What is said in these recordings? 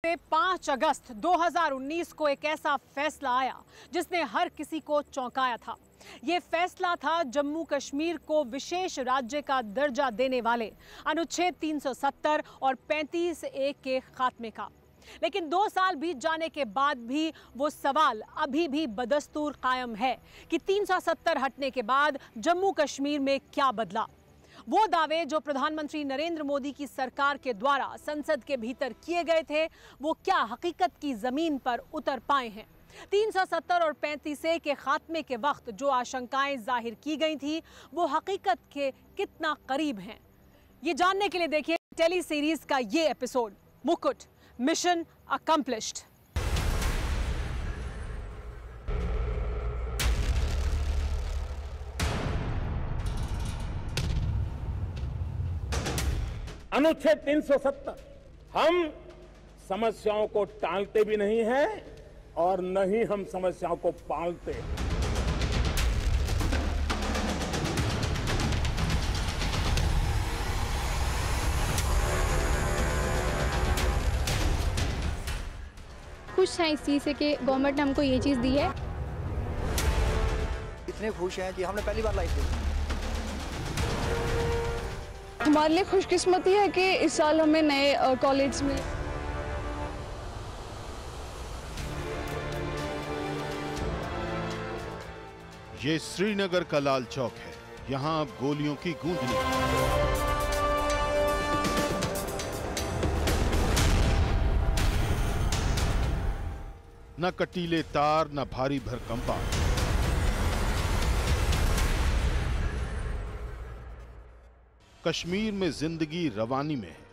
5 अगस्त 2019 को एक ऐसा फैसला आया जिसने हर किसी को चौंकाया था। ये फैसला था जम्मू कश्मीर को विशेष राज्य का दर्जा देने वाले अनुच्छेद 370 और 35(a) के खात्मे का। लेकिन 2 साल बीत जाने के बाद भी वो सवाल अभी भी बदस्तूर कायम है कि 370 हटने के बाद जम्मू कश्मीर में क्या बदला। वो दावे जो प्रधानमंत्री नरेंद्र मोदी की सरकार के द्वारा संसद के भीतर किए गए थे, वो क्या हकीकत की जमीन पर उतर पाए हैं। 370 और 35(a) के खात्मे के वक्त जो आशंकाएं जाहिर की गई थी, वो हकीकत के कितना करीब हैं, ये जानने के लिए देखिए टेली सीरीज का ये एपिसोड मुकुट, मिशन अकम्प्लिश्ड। अनुच्छेद 370 हम समस्याओं को टालते भी नहीं हैं और न ही हम समस्याओं को पालते। खुश हैं इस चीज़ से कि गवर्नमेंट ने हमको ये चीज़ दी है। इतने खुश हैं कि हमने पहली बार लाइफ देखी। हमारे लिए खुशकिस्मती है कि इस साल हमें नए कॉलेज में ये श्रीनगर का लाल चौक है। यहाँ अब गोलियों की गूंज नहीं। न कटीले तार, न भारी भरकंपा। कश्मीर में जिंदगी रवानी में है।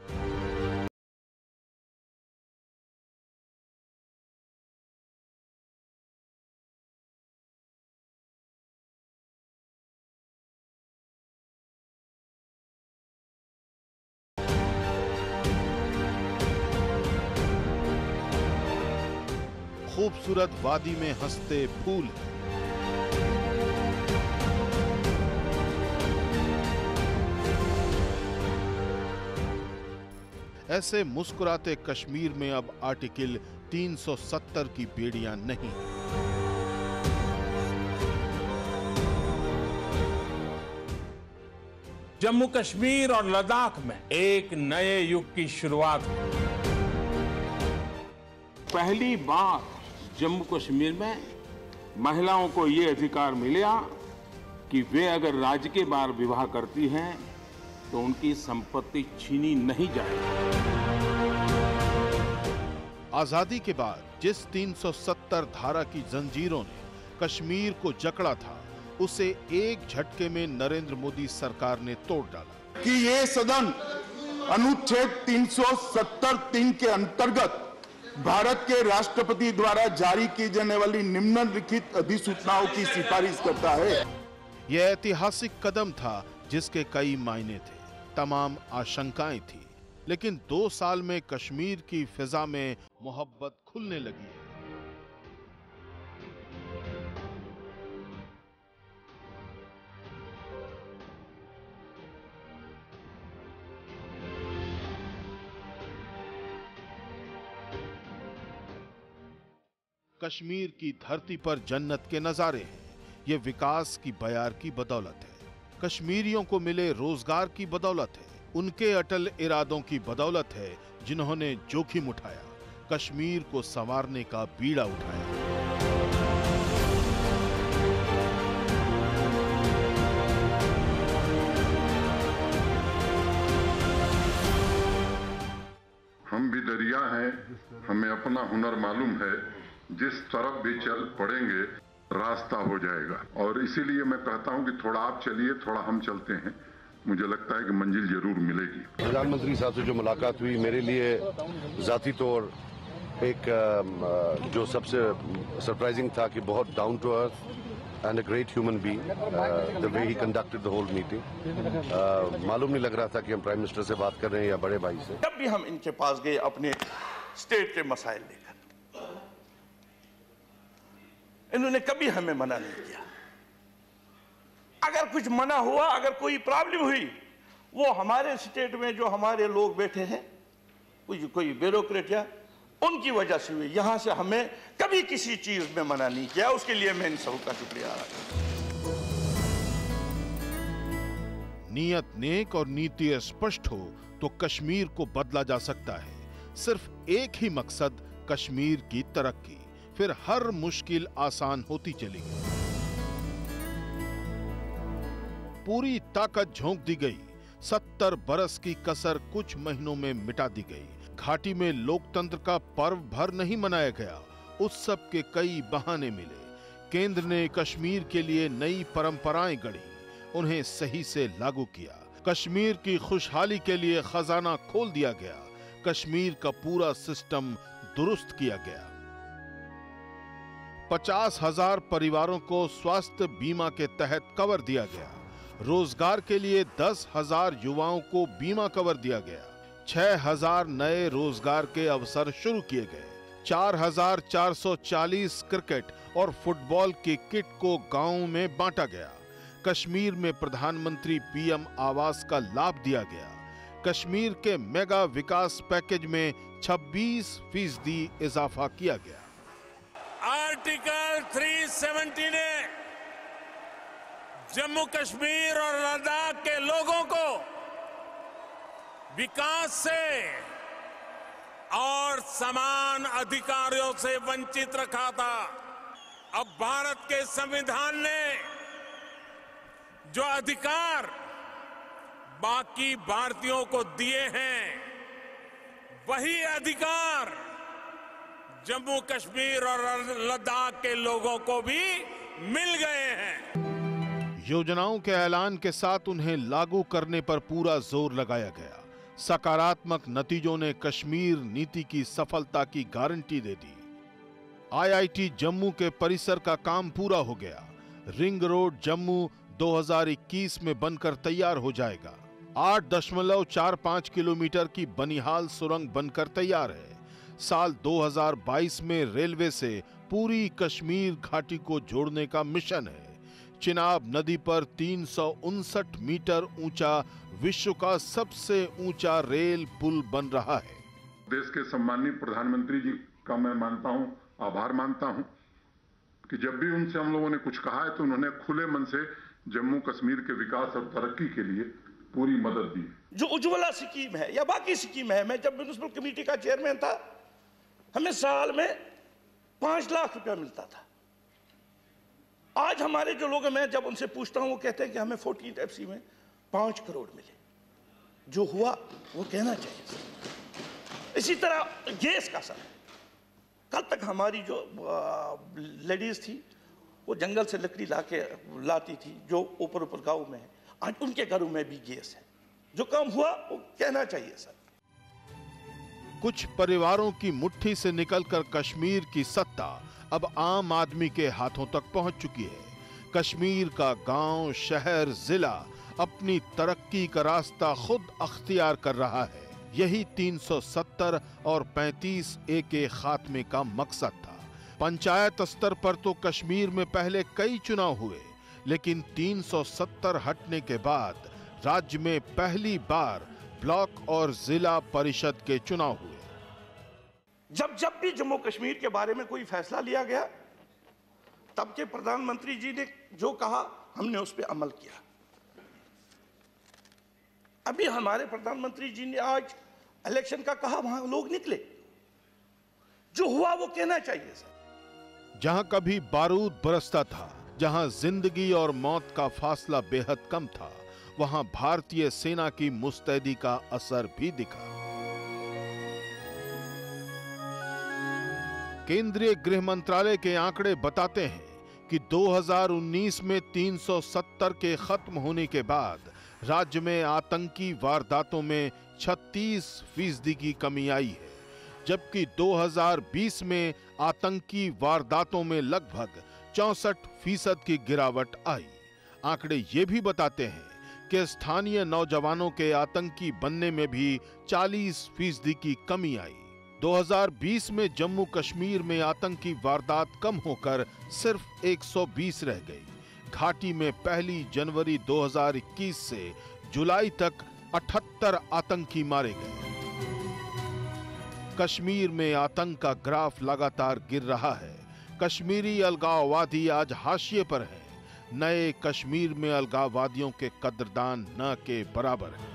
खूबसूरत वादी में हंसते फूल। ऐसे मुस्कुराते कश्मीर में अब आर्टिकल 370 की बेड़ियां नहीं। जम्मू कश्मीर और लद्दाख में एक नए युग की शुरुआत हुई। पहली बार जम्मू कश्मीर में महिलाओं को ये अधिकार मिला कि वे अगर राज्य के बाहर विवाह करती हैं तो उनकी संपत्ति छीनी नहीं जाएगी। आजादी के बाद जिस 370 धारा की जंजीरों ने कश्मीर को जकड़ा था, उसे एक झटके में नरेंद्र मोदी सरकार ने तोड़ डाला। कि ये सदन अनुच्छेद 370(3) के अंतर्गत भारत के राष्ट्रपति द्वारा जारी की जाने वाली निम्नलिखित अधिसूचनाओं की सिफारिश करता है। यह ऐतिहासिक कदम था जिसके कई मायने थे, तमाम आशंकाएं थी, लेकिन 2 साल में कश्मीर की फिजा में मोहब्बत खुलने लगी है। कश्मीर की धरती पर जन्नत के नजारे हैं। ये विकास की बयार की बदौलत है, कश्मीरियों को मिले रोजगार की बदौलत है, उनके अटल इरादों की बदौलत है जिन्होंने जोखिम उठाया, कश्मीर को संवारने का बीड़ा उठाया। हम भी दरिया हैं, हमें अपना हुनर मालूम है, जिस तरफ भी चल पड़ेंगे रास्ता हो जाएगा। और इसीलिए मैं कहता हूं कि थोड़ा आप चलिए, थोड़ा हम चलते हैं। मुझे लगता है कि मंजिल जरूर मिलेगी। प्रधानमंत्री साहब से जो मुलाकात हुई, मेरे लिए जाती तौर एक जो सबसे सरप्राइजिंग था कि बहुत down to earth and a great human being, the way he conducted the whole meeting. मालूम नहीं लग रहा था कि हम प्राइम मिनिस्टर से बात कर रहे हैं या बड़े भाई से। जब भी हम इनके पास गए अपने स्टेट के मसाइल लेकर, इन्होंने कभी हमें मना नहीं किया। अगर कुछ मना हुआ, अगर कोई प्रॉब्लम हुई, वो हमारे स्टेट में जो हमारे लोग बैठे हैं, कोई ब्यूरोक्रेट या उनकी वजह से हुई। यहां से हमें कभी किसी चीज में मना नहीं किया, उसके लिए मैं इन सबका शुक्रिया अदा करता हूं। नियत नेक और नीति स्पष्ट हो तो कश्मीर को बदला जा सकता है। सिर्फ एक ही मकसद, कश्मीर की तरक्की, फिर हर मुश्किल आसान होती चलेगी। पूरी ताकत झोंक दी गई, 70 बरस की कसर कुछ महीनों में मिटा दी गई। घाटी में लोकतंत्र का पर्व भर नहीं मनाया गया, उत्सव के कई बहाने मिले। केंद्र ने कश्मीर के लिए नई परंपराएं गढ़ी, उन्हें सही से लागू किया। कश्मीर की खुशहाली के लिए खजाना खोल दिया गया, कश्मीर का पूरा सिस्टम दुरुस्त किया गया। 50,000 परिवारों को स्वास्थ्य बीमा के तहत कवर दिया गया। रोजगार के लिए 10,000 युवाओं को बीमा कवर दिया गया। 6,000 नए रोजगार के अवसर शुरू किए गए। 4,440 क्रिकेट और फुटबॉल की किट को गांवों में बांटा गया। कश्मीर में प्रधानमंत्री पीएम आवास का लाभ दिया गया। कश्मीर के मेगा विकास पैकेज में 26% इजाफा किया गया। आर्टिकल 370 ने जम्मू कश्मीर और लद्दाख के लोगों को विकास से और समान अधिकारों से वंचित रखा था। अब भारत के संविधान ने जो अधिकार बाकी भारतीयों को दिए हैं, वही अधिकार जम्मू कश्मीर और लद्दाख के लोगों को भी मिल गए हैं। योजनाओं के ऐलान के साथ उन्हें लागू करने पर पूरा जोर लगाया गया। सकारात्मक नतीजों ने कश्मीर नीति की सफलता की गारंटी दे दी। आईआईटी जम्मू के परिसर का काम पूरा हो गया। रिंग रोड जम्मू 2021 में बनकर तैयार हो जाएगा। 8.45 किलोमीटर की बनिहाल सुरंग बनकर तैयार है। साल 2022 में रेलवे से पूरी कश्मीर घाटी को जोड़ने का मिशन है। चिनाब नदी पर 359 मीटर ऊंचा विश्व का सबसे ऊंचा रेल पुल बन रहा है। देश के सम्माननीय प्रधानमंत्री जी का मैं मानता हूं, आभार मानता हूं कि जब भी उनसे हम लोगों ने कुछ कहा है तो उन्होंने खुले मन से जम्मू कश्मीर के विकास और तरक्की के लिए पूरी मदद दी। जो उज्ज्वला स्कीम है या बाकी स्कीम है, मैं जब म्युनिसिपल कमेटी का चेयरमैन था, हमें साल में 5 लाख रुपया मिलता था। आज हमारे जो लोग हैं, मैं जब उनसे पूछता हूं, वो कहते हैं कि हमें 14 FC में 5 करोड़ मिले। जो हुआ वो कहना चाहिए। इसी तरह गैस का सर, कल तक हमारी जो लेडीज थी वो जंगल से लकड़ी लाती थी, जो ऊपर गांव में है। आज उनके घरों में भी गैस है। जो काम हुआ वो कहना चाहिए सर। कुछ परिवारों की मुट्ठी से निकलकर कश्मीर की सत्ता अब आम आदमी के हाथों तक पहुंच चुकी है। कश्मीर का गांव, शहर, जिला अपनी तरक्की का रास्ता खुद अख्तियार कर रहा है। यही 370 और 35A के खात्मे का मकसद था। पंचायत स्तर पर तो कश्मीर में पहले कई चुनाव हुए, लेकिन 370 हटने के बाद राज्य में पहली बार ब्लॉक और जिला परिषद के चुनाव हुए। जब भी जम्मू कश्मीर के बारे में कोई फैसला लिया गया, तब के प्रधानमंत्री जी ने जो कहा, हमने उस पर अमल किया। अभी हमारे प्रधानमंत्री जी ने आज इलेक्शन का कहा, वहां लोग निकले। जो हुआ वो कहना चाहिए सर। जहां कभी बारूद बरसता था, जहां जिंदगी और मौत का फासला बेहद कम था, वहां भारतीय सेना की मुस्तैदी का असर भी दिखा। केंद्रीय गृह मंत्रालय के आंकड़े बताते हैं कि 2019 में 370 के खत्म होने के बाद राज्य में आतंकी वारदातों में 36% की कमी आई है, जबकि 2020 में आतंकी वारदातों में लगभग 64% की गिरावट आई। आंकड़े ये भी बताते हैं कि स्थानीय नौजवानों के आतंकी बनने में भी 40% की कमी आई। 2020 में जम्मू कश्मीर में आतंकी वारदात कम होकर सिर्फ 120 रह गई। घाटी में 1 जनवरी 2021 से जुलाई तक 78 आतंकी मारे गए। कश्मीर में आतंक का ग्राफ लगातार गिर रहा है। कश्मीरी अलगाववादी आज हाशिए पर है। नए कश्मीर में अलगाववादियों के कद्रदान न के बराबर है।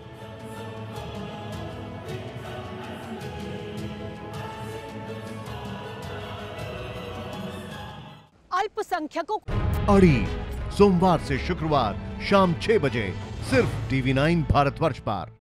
अल्पसंख्यकों अड़ी सोमवार से शुक्रवार शाम 6 बजे सिर्फ TV9 भारतवर्ष पर।